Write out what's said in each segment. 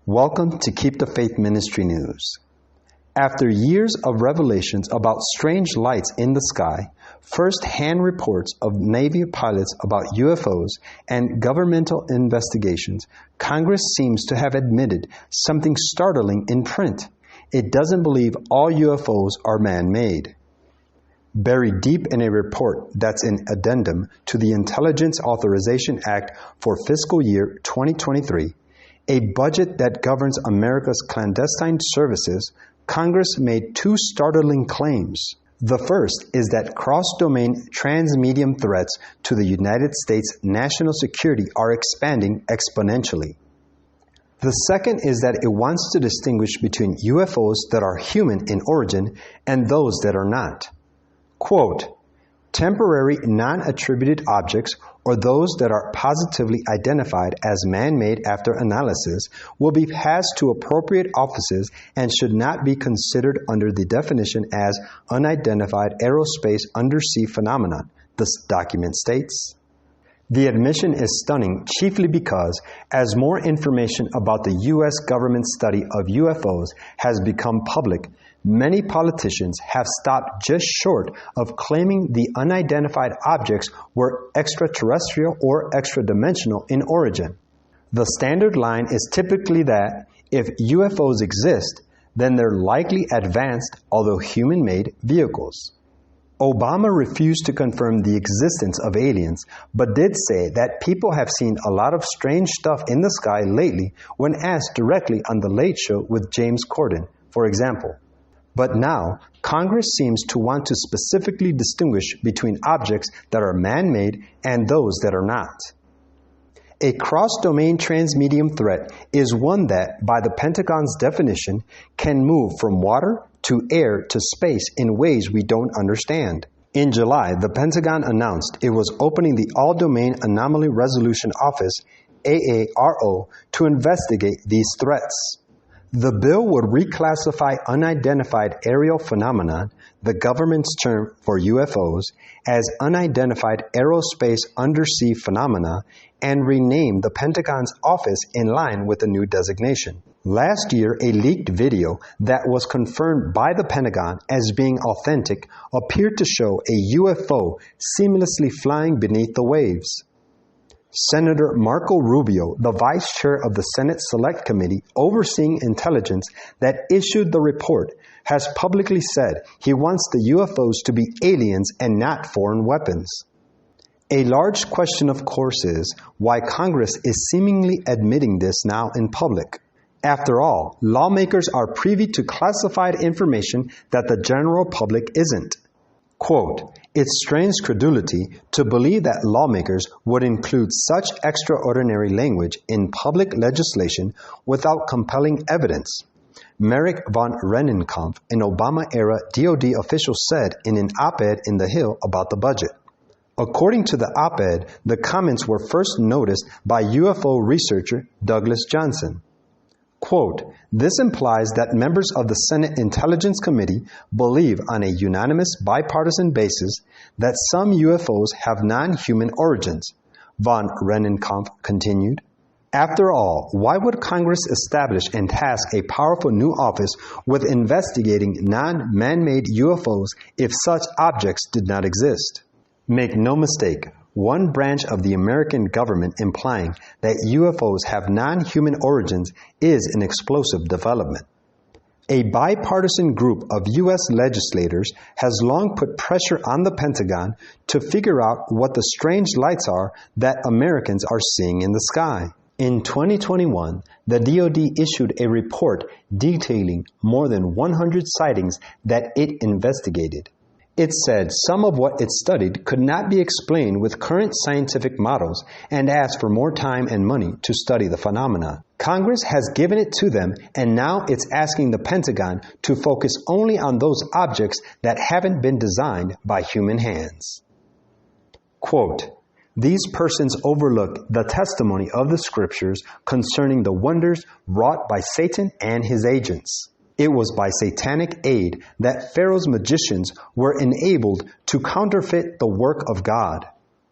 Welcome to Keep the Faith Ministry News. After years of revelations about strange lights in the sky, first-hand reports of Navy pilots about UFOs, and governmental investigations, Congress seems to have admitted something startling in print. It doesn't believe all UFOs are man-made. Buried deep in a report that's an addendum to the Intelligence Authorization Act for fiscal year 2023, a budget that governs America's clandestine services, Congress made two startling claims. The first is that cross-domain transmedium threats to the United States national security are expanding exponentially. The second is that it wants to distinguish between UFOs that are human in origin and those that are not. Quote, temporary non-attributed objects or those that are positively identified as man-made after analysis will be passed to appropriate offices and should not be considered under the definition as unidentified aerospace undersea phenomenon, this document states. The admission is stunning chiefly because, as more information about the U.S. government study of UFOs has become public, many politicians have stopped just short of claiming the unidentified objects were extraterrestrial or extra-dimensional in origin. The standard line is typically that if UFOs exist, then they're likely advanced, although human-made, vehicles. Obama refused to confirm the existence of aliens, but did say that people have seen a lot of strange stuff in the sky lately when asked directly on The Late Show with James Corden, for example. But now, Congress seems to want to specifically distinguish between objects that are man-made and those that are not. A cross-domain transmedium threat is one that, by the Pentagon's definition, can move from water to air to space in ways we don't understand. In July, the Pentagon announced it was opening the All-Domain Anomaly Resolution Office, AARO, to investigate these threats. The bill would reclassify unidentified aerial phenomenon, the government's term for UFOs, as unidentified aerospace undersea phenomena and rename the Pentagon's office in line with the new designation. Last year, a leaked video that was confirmed by the Pentagon as being authentic appeared to show a UFO seamlessly flying beneath the waves. Senator Marco Rubio, the vice chair of the Senate Select Committee overseeing intelligence that issued the report, has publicly said he wants the UFOs to be aliens and not foreign weapons. A large question, of course, is why Congress is seemingly admitting this now in public. After all, lawmakers are privy to classified information that the general public isn't. Quote, it strains credulity to believe that lawmakers would include such extraordinary language in public legislation without compelling evidence, Merrick von Rennenkampf, an Obama-era DoD official, said in an op-ed in The Hill about the budget. According to the op-ed, the comments were first noticed by UFO researcher Douglas Johnson. Quote, this implies that members of the Senate Intelligence Committee believe on a unanimous bipartisan basis that some UFOs have non-human origins, von Rennenkampf continued. After all, why would Congress establish and task a powerful new office with investigating non-man-made UFOs if such objects did not exist? Make no mistake, one branch of the American government implying that UFOs have non-human origins is an explosive development. A bipartisan group of U.S. legislators has long put pressure on the Pentagon to figure out what the strange lights are that Americans are seeing in the sky. In 2021, the DoD issued a report detailing more than 100 sightings that it investigated. It said some of what it studied could not be explained with current scientific models and asked for more time and money to study the phenomena. Congress has given it to them, and now it's asking the Pentagon to focus only on those objects that haven't been designed by human hands. Quote, these persons overlook the testimony of the scriptures concerning the wonders wrought by Satan and his agents. It was by satanic aid that Pharaoh's magicians were enabled to counterfeit the work of God.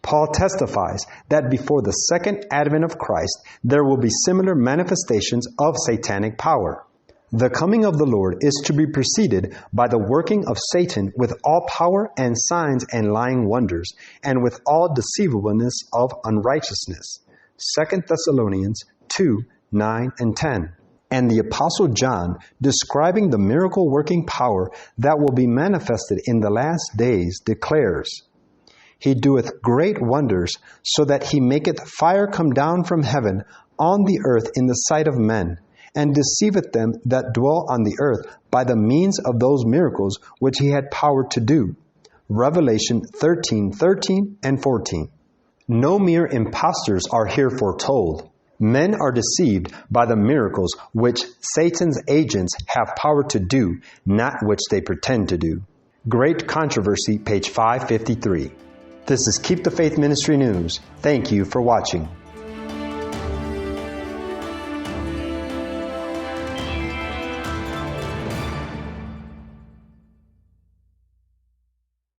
Paul testifies that before the second advent of Christ, there will be similar manifestations of satanic power. The coming of the Lord is to be preceded by the working of Satan with all power and signs and lying wonders, and with all deceivableness of unrighteousness. 2 Thessalonians 2, 9 and 10. And the Apostle John, describing the miracle-working power that will be manifested in the last days, declares, He doeth great wonders, so that he maketh fire come down from heaven on the earth in the sight of men, and deceiveth them that dwell on the earth by the means of those miracles which he had power to do. Revelation 13:13 and 14. No mere impostors are here foretold. Men are deceived by the miracles which Satan's agents have power to do, not which they pretend to do. Great Controversy, page 553. This is Keep the Faith Ministry News. Thank you for watching.